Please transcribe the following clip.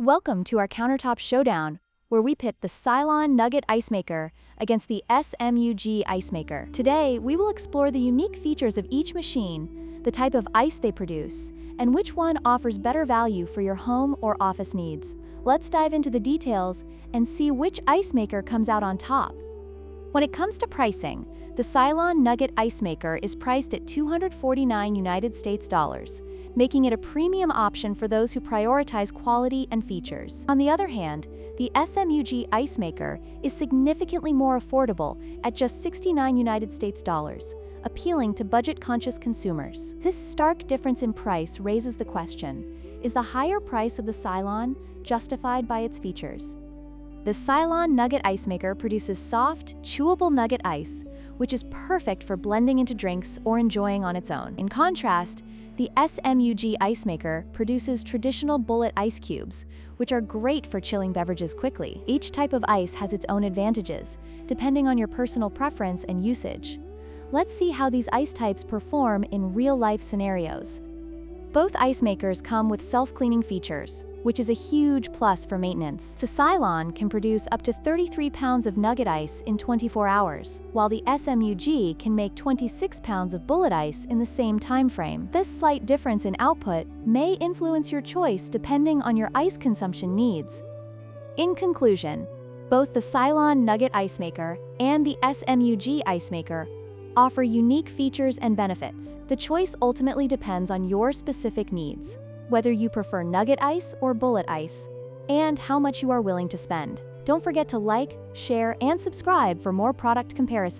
Welcome to our Countertop Showdown, where we pit the Silonn Nugget Ice Maker against the SMUG Ice Maker. Today, we will explore the unique features of each machine, the type of ice they produce, and which one offers better value for your home or office needs. Let's dive into the details and see which ice maker comes out on top. When it comes to pricing, the Silonn Nugget Ice Maker is priced at $249 United States dollars, making it a premium option for those who prioritize quality and features. On the other hand, the SMUG Ice Maker is significantly more affordable at just $69 United States dollars, appealing to budget-conscious consumers. This stark difference in price raises the question, is the higher price of the Silonn justified by its features? The Silonn Nugget Ice Maker produces soft, chewable nugget ice, which is perfect for blending into drinks or enjoying on its own. In contrast, the SMUG Ice Maker produces traditional bullet ice cubes, which are great for chilling beverages quickly. Each type of ice has its own advantages, depending on your personal preference and usage. Let's see how these ice types perform in real-life scenarios. Both ice makers come with self-cleaning features, which is a huge plus for maintenance. The Silonn can produce up to 33 pounds of nugget ice in 24 hours, while the SMUG can make 26 pounds of bullet ice in the same time frame. This slight difference in output may influence your choice depending on your ice consumption needs. In conclusion, both the Silonn Nugget Ice Maker and the SMUG Ice Maker offer unique features and benefits. The choice ultimately depends on your specific needs, whether you prefer nugget ice or bullet ice, and how much you are willing to spend. Don't forget to like, share, and subscribe for more product comparisons.